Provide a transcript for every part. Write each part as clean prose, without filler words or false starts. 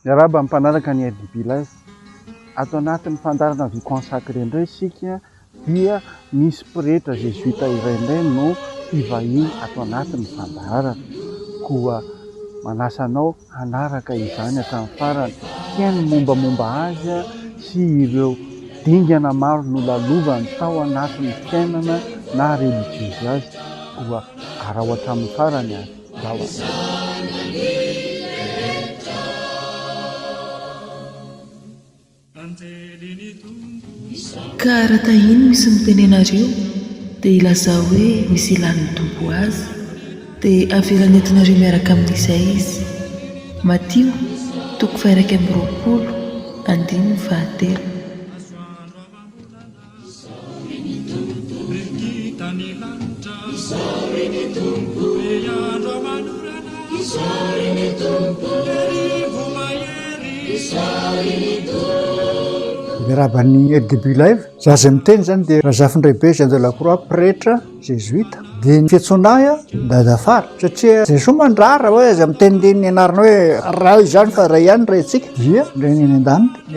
Miarahaba mpanaraka ny Aidibilazy. Ato anatin'ny fandarana vie consacré indray isika dia misy pretra jesuita iray indray no ivahiny ato anatin'ny fandarana. Koa manasa anao hanaraka izany hatramin'ny farany, tiany mombamomba azy sy ireo dingana maro nolalovany tao anatin'ny fiainana na religiozy azy. Koa arao hatramin'ny farany azy. Ka raha tahiny misy mitenenareo dia ilaza hoe misy ilan'ny tompo azy dia avelany entinareo miaraka amin'izay izy. Matio 2:20. Miaraban'ny début live za zay miteny zany dia Razafindray Jean de la Croix pretra jésuita dia ny fiantsoana dadafara satria Jesosy mandrara hoe aza miteny ny anarana hoe raha izany fa ray ihany raintsika dia ndray ny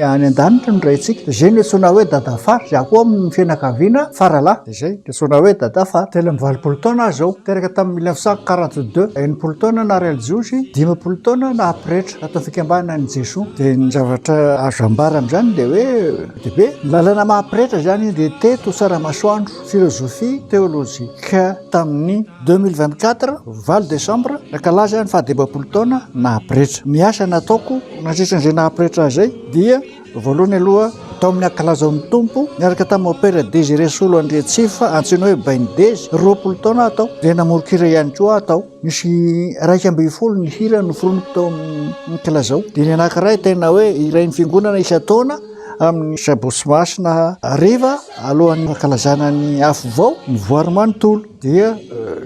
any an-danitra no raintsika zay ny fiantsoana hoe dadafara za koa amin'ny fianakaviana faralahy dia zay fiantsoana hoe dadafara. Telo amby 20 taona zao teraka tamin'ny 1942 enimpolo taona na ray Jiosy 15 taona na pretra atao fikambanana ny Jesosy. Dia ny zavatra azo ambara amin'izany dia hoe dehibe ny lalana mahapretra zany dia teto Tsaramasoandro filozofia teolojika tamin'ny 2024 valo décembre nakalaza ny fahadibapolo taona nahapretra. Miasa nataoko nasitran'izay nahapretra zay dia voalohany aloha tao amin'ny ankalazaon'ny tompo niaraka tamin'ny opera Désiré Solo Andriatsifa antsoina hoe Baindezy 20 taona atao dia namorokira ihany koa atao misy 12 ny hira noforoniko tao amin'ny kalazao dia ny anankiray tena hoe iray ny fiangonana isa-taona amin'ny sabosy masina riva alohan'ny ankalazana ny afo vao ny voarimanontolo dia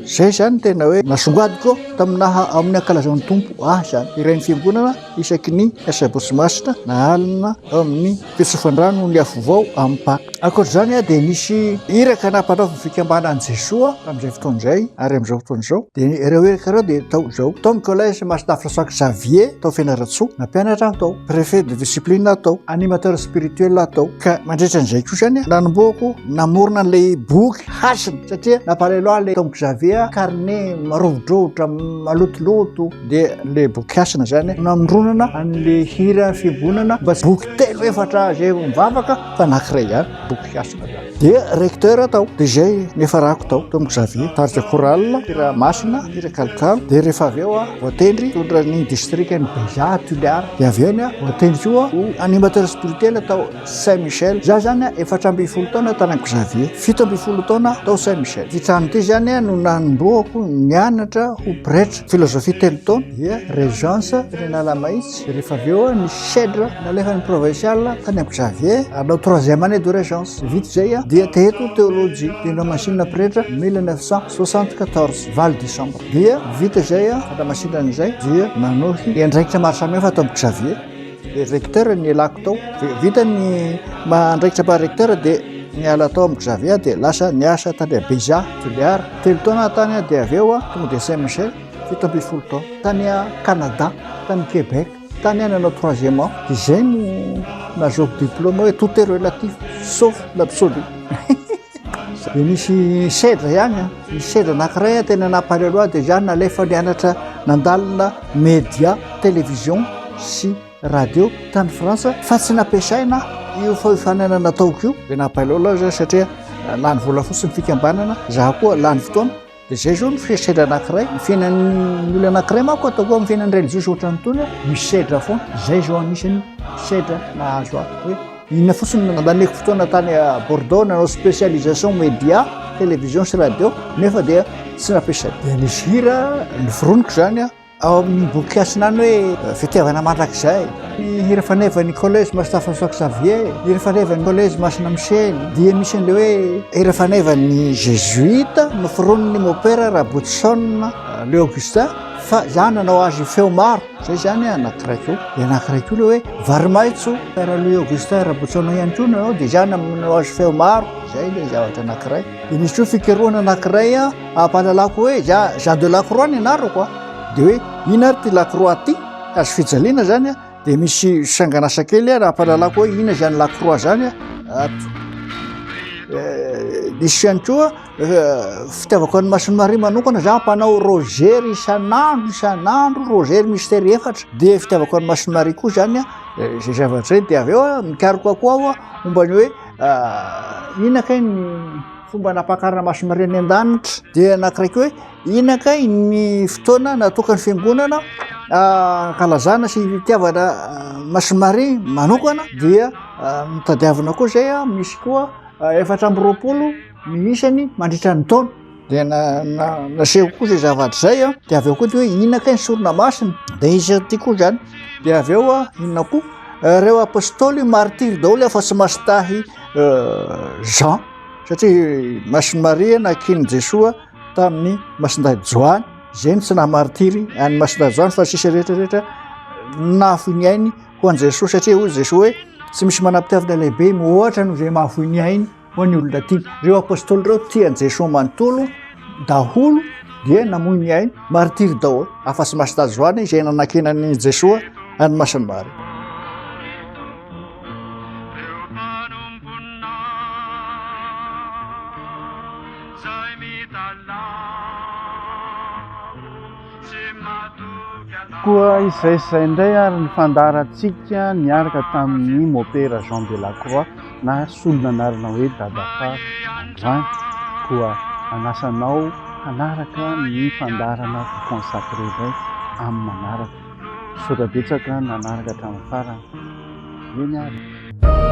zay zany tena hoe nasongadiko taminaha amin'ny ankalazaon'ny tompo zany iray ny fiangonana isaky ny sabosy masina na alina amin'ny fitsofandrano ny afo vao amin'ny paka. Akoatr'izany dia nisy iraka nampanaovy fikambanan'i Jesosy amin'izay fotoan'izay ary amin'izao fotoan'izao dia ireo iraka ireo dia tao zao tao amin'ny collège Masina François Xavier tao Fianaratsoa nampianatra tao préfet de discipline tao animateur spirituel atao ka mandritran'izay koa zany nanomboako namorona an'ilay boky hasina satria nampalelo le Tom Xavier carnet marovodrovotra malotoloto dia le boky hasina zany namondronana an'le hira fiangonana mba boky telo efatra zay mivavaka fa anankiray ihany boky hasina zany dia recteur atao dia zay nefa rako tao Tom Xavier tarika chorale hira masina hira kalokalo dia rehefa avy eo voatendry tondra ny district ny Beja Tuliara dia avy eo voatendry koa animateur spirituel atao Saint Michel za zany efatra amby folo taona tanako Xavier 17 taona tao Saint Michel fitrano ty zany no nanomboako nianatra ho pretra filozofia telo taona dia régence renala mahitsy rehefa avy eo ny cèdre nalefa ny provincial tany amiko Xavier anao 3e année de régence vita zay dia teto théologie dia namasina pretra 1974 valo décembre dia vita zay namasina an'izay dia nanohy andraikitra maro samihafa atao amiko Xavier dia recteur ny alako tao vita ny andraikitra mba recteur dia niala tao amiko Xavier dia lasa niasa tany Beja Tuliara telo taona tany dia avy eo tonga dia Saint Michel 17 taona tany Canada tany Québec tany nanao 3e an dia zay no nazoko diplôme hoe tout est relatif sauf l'absolu. Dia nisy cèdre ihany nisy cèdre anankiray tena nampalelo dia zany nalefa nianatra nandalina média télévision sy radio tany Frantsa fa tsy nampiasaina io fahofanana nataoko io dia nampalelo zany satria lany vola fotsiny fikambanana za koa lany fotoana dia zay zao ny cèdre anankiray ny fiainan'ny olona anankiray manko ataoko amin'ny fiainan'ny religiosy ohatran'ny tony misy cèdre foana zay zao anisany cèdre nahazo hoe inona fotsiny naneko fotoana tany Bordeaux nanao spécialisation média télévision sy radio nefa dia tsy nampiasaina dia nisy hira noforoniko zany ao amin'ny boky hasinany hoe fitiavana mandrakizay ny hira fanevan'ny collège Masina François Xavier hira fanevan'ny collège Masina Michel dia misy an'le hoe hira fanevan'ny jésuite noforoniny mopera Rabotson le Augustin fa zany nanao azy feo maro zay zany anankiray koa dia anankiray koa le hoe varimaitso karaha le Augustin Rabotson ihany koa nanao dia zany nanao azy feo maro zay le zavatra anankiray dia misy koa fikarohana anankiray ampahalalako hoe Jean de la Croix ny anarako dia hoe ina ty Lacroix ty azo fijaliana zany dia misy sanganasa kely raha ampahalalako hoe ina zany Lacroix zany ato nisy ihany koa fitiavako any Masony Maria manokana za mpanao rogery isanandro rogery misy tery 4 dia fitiavako any Masony Maria koa zany zay zavatra zay dia avy eo mikaroko koa aho mombany hoe ina kay ny fomba napakarana Masony Maria ny an-danitra dia anakiraiky hoe ina kay ny fotoana natokany fiangonana kalazana sy fitiavana Masony Maria manokana dia mitadiavana koa zay misy koa 420 miisany mandritra ny taona dia naseho koa zay zavatra zay dia avy eo koa hoe ina kay ny sorona masina dia izy ty koa zany dia avy eo inona koa reo apôstôly martyr daholo afa tsy mastahy Jean satria Masony Maria nakiny Jesoa tamin'ny Masindahy Joany zay tsy namartiry any Masindahy Joany fa sisa rehetrarehetra nafy ny ainy ho an Jesosy satria hoy Jesosy hoe tsy misy manam-pitiavana lehibe ohatra no zay mahafoy ny ainy ho an'ny olona tiany reo apôstôly reo tiany Jesosy manontolo daholo dia namoy ny ainy martiry daholo afa tsy Masindahy Joany zay nanakenany Jesosy any Masony Maria. koa izay indray ary ny fandaratsika niaraka tamin'ny mopera Jean de Lacroix na solona anarana hoe Dadafa Androany koa anasanao hanaraka ny fandarana consacré izay amin'ny manaraka sorabetsaka nanaraka hatramin'ny farany eny ary